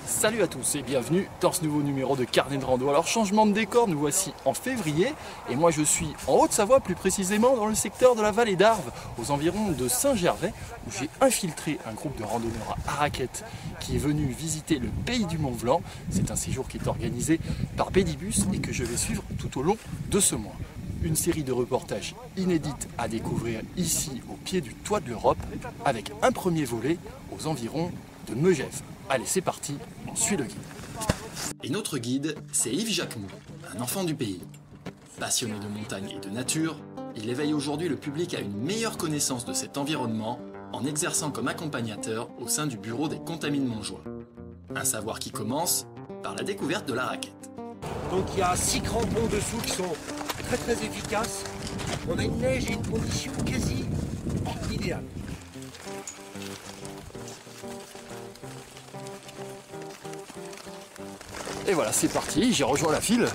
Salut à tous et bienvenue dans ce nouveau numéro de Carnet de Rando. Alors changement de décor, nous voici en février et moi je suis en Haute-Savoie, plus précisément dans le secteur de la vallée d'Arves, aux environs de Saint-Gervais, où j'ai infiltré un groupe de randonneurs à raquettes qui est venu visiter le pays du Mont-Blanc. C'est un séjour qui est organisé par Pédibus et que je vais suivre tout au long de ce mois. Une série de reportages inédites à découvrir ici au pied du toit de l'Europe, avec un premier volet aux environs de Megève. Allez, c'est parti, on suit le guide. Et notre guide, c'est Yves Jacquemot, un enfant du pays. Passionné de montagne et de nature, il éveille aujourd'hui le public à une meilleure connaissance de cet environnement en exerçant comme accompagnateur au sein du bureau des Contamines Montjoie. Un savoir qui commence par la découverte de la raquette. Donc il y a 6 crampons dessous qui sont très efficaces. On a une neige et une condition quasi idéale. Et voilà, c'est parti, j'ai rejoint la file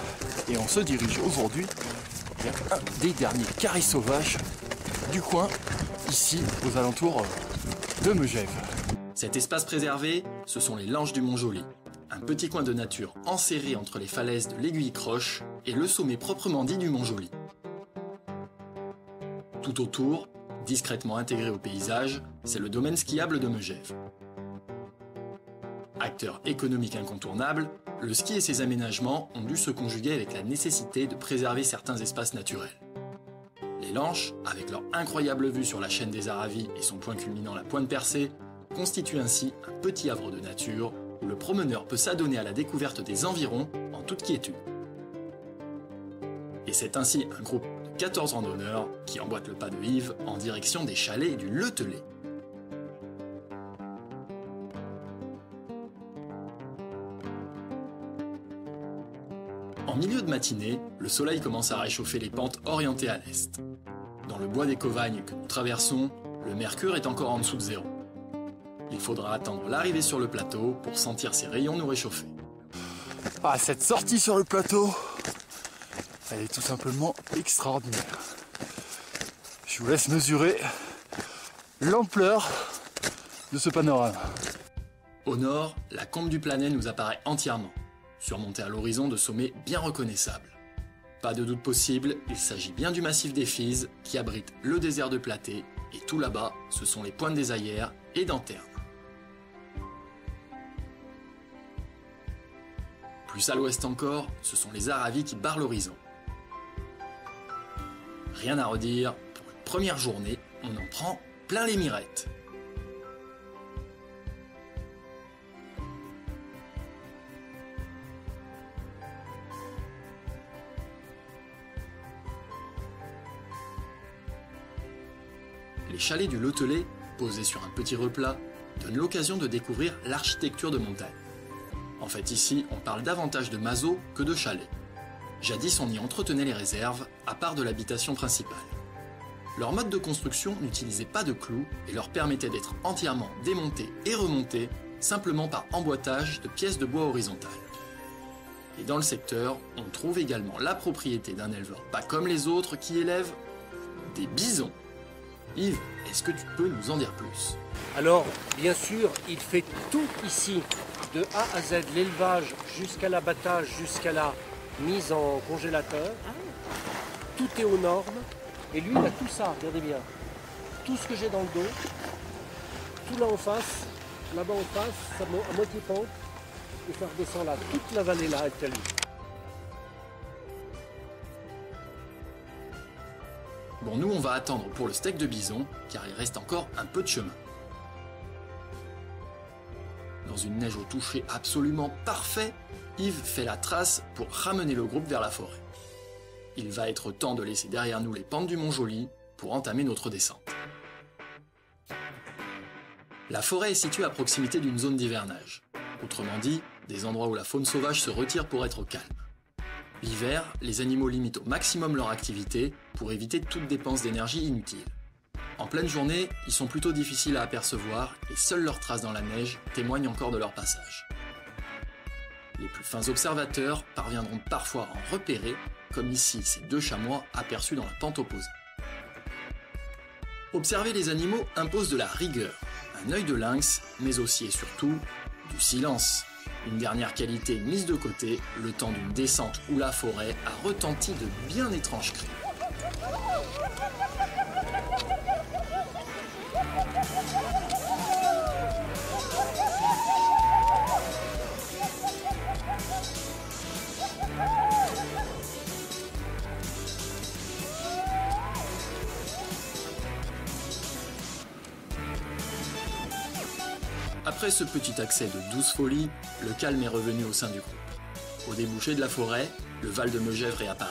et on se dirige aujourd'hui vers un des derniers carrés sauvages du coin, ici aux alentours de Megève. Cet espace préservé, ce sont les Langes du Mont-Joli, un petit coin de nature enserré entre les falaises de l'Aiguille-Croche et le sommet proprement dit du Mont-Joli. Tout autour, discrètement intégré au paysage, c'est le domaine skiable de Megève. Acteur économique incontournable, le ski et ses aménagements ont dû se conjuguer avec la nécessité de préserver certains espaces naturels. Les Lanches, avec leur incroyable vue sur la chaîne des Aravis et son point culminant la Pointe Percée, constituent ainsi un petit havre de nature où le promeneur peut s'adonner à la découverte des environs en toute quiétude. Et c'est ainsi un groupe de 14 randonneurs qui emboîtent le pas de Yves en direction des chalets du Letelet. En milieu de matinée, le soleil commence à réchauffer les pentes orientées à l'est. Dans le bois des Covagnes que nous traversons, le mercure est encore en dessous de zéro. Il faudra attendre l'arrivée sur le plateau pour sentir ces rayons nous réchauffer. Ah, cette sortie sur le plateau, elle est tout simplement extraordinaire. Je vous laisse mesurer l'ampleur de ce panorama. Au nord, la combe du Planet nous apparaît entièrement, surmontée à l'horizon de sommets bien reconnaissables. Pas de doute possible, il s'agit bien du massif des Fises qui abrite le désert de Platée et tout là-bas, ce sont les pointes des Aillères et d'Anterne. Plus à l'ouest encore, ce sont les Aravis qui barrent l'horizon. Rien à redire, pour une première journée, on en prend plein les mirettes. Les chalets du Letelet, posés sur un petit replat, donnent l'occasion de découvrir l'architecture de montagne. En fait, ici, on parle davantage de masos que de chalets. Jadis, on y entretenait les réserves, à part de l'habitation principale. Leur mode de construction n'utilisait pas de clous et leur permettait d'être entièrement démontés et remontés simplement par emboîtage de pièces de bois horizontales. Et dans le secteur, on trouve également la propriété d'un éleveur pas comme les autres qui élève des bisons. Yves, est-ce que tu peux nous en dire plus? Alors, bien sûr, il fait tout ici, de A à Z, l'élevage jusqu'à l'abattage, jusqu'à la mise en congélateur. Tout est aux normes. Et lui, il a tout ça, regardez bien. Tout ce que j'ai dans le dos, tout là en face, là-bas en face, ça à moitié pente, et ça redescend là. Toute la vallée là est à lui. Bon, nous, on va attendre pour le steak de bison, car il reste encore un peu de chemin. Dans une neige au toucher absolument parfait, Yves fait la trace pour ramener le groupe vers la forêt. Il va être temps de laisser derrière nous les pentes du Mont-Joli pour entamer notre descente. La forêt est située à proximité d'une zone d'hivernage. Autrement dit, des endroits où la faune sauvage se retire pour être au calme. L'hiver, les animaux limitent au maximum leur activité pour éviter toute dépense d'énergie inutile. En pleine journée, ils sont plutôt difficiles à apercevoir et seules leurs traces dans la neige témoignent encore de leur passage. Les plus fins observateurs parviendront parfois à en repérer, comme ici ces 2 chamois aperçus dans la pente opposée. Observer les animaux impose de la rigueur, un œil de lynx, mais aussi et surtout du silence. Une dernière qualité mise de côté, le temps d'une descente où la forêt a retenti de bien étranges cris. Après ce petit accès de douce folie, le calme est revenu au sein du groupe. Au débouché de la forêt, le Val de Megève réapparaît.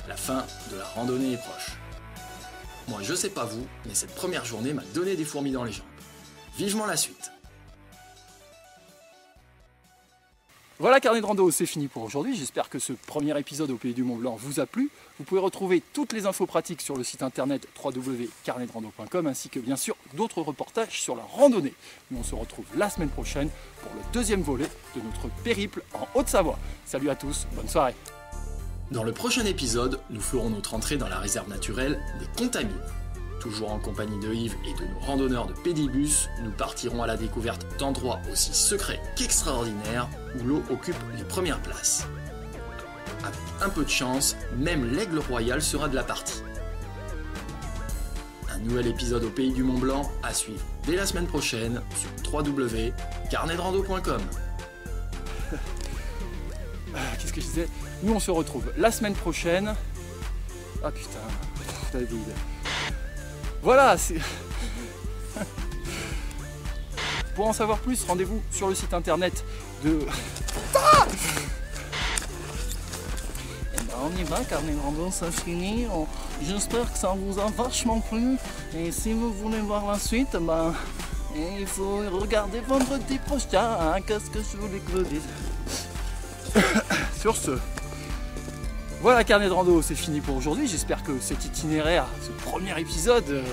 La fin de la randonnée est proche. Moi je sais pas vous, mais cette première journée m'a donné des fourmis dans les jambes. Vivement la suite. Voilà, carnet de rando, c'est fini pour aujourd'hui. J'espère que ce premier épisode au Pays du Mont Blanc vous a plu. Vous pouvez retrouver toutes les infos pratiques sur le site internet www.carnetrando.com ainsi que bien sûr d'autres reportages sur la randonnée. Nous on se retrouve la semaine prochaine pour le deuxième volet de notre périple en Haute-Savoie. Salut à tous, bonne soirée. Dans le prochain épisode, nous ferons notre entrée dans la réserve naturelle des Contamines. Toujours en compagnie de Yves et de nos randonneurs de Pédibus, nous partirons à la découverte d'endroits aussi secrets qu'extraordinaires où l'eau occupe les premières places. Avec un peu de chance, même l'aigle royal sera de la partie. Un nouvel épisode au Pays du Mont Blanc à suivre dès la semaine prochaine sur www.carnetrando.com. Qu'est-ce que je disais? Nous on se retrouve la semaine prochaine. Ah putain, David. Voilà, c'est... Pour en savoir plus, rendez-vous sur le site internet de... Ah, et ben on y va, carnet de rando, ça finit. J'espère que ça vous a vachement plu. Et si vous voulez voir la suite, ben... il faut regarder vendredi prochain. Hein, qu'est-ce que je voulais que vous dise? Sur ce... Voilà, carnet de rando, c'est fini pour aujourd'hui. J'espère que cet itinéraire, ce premier épisode...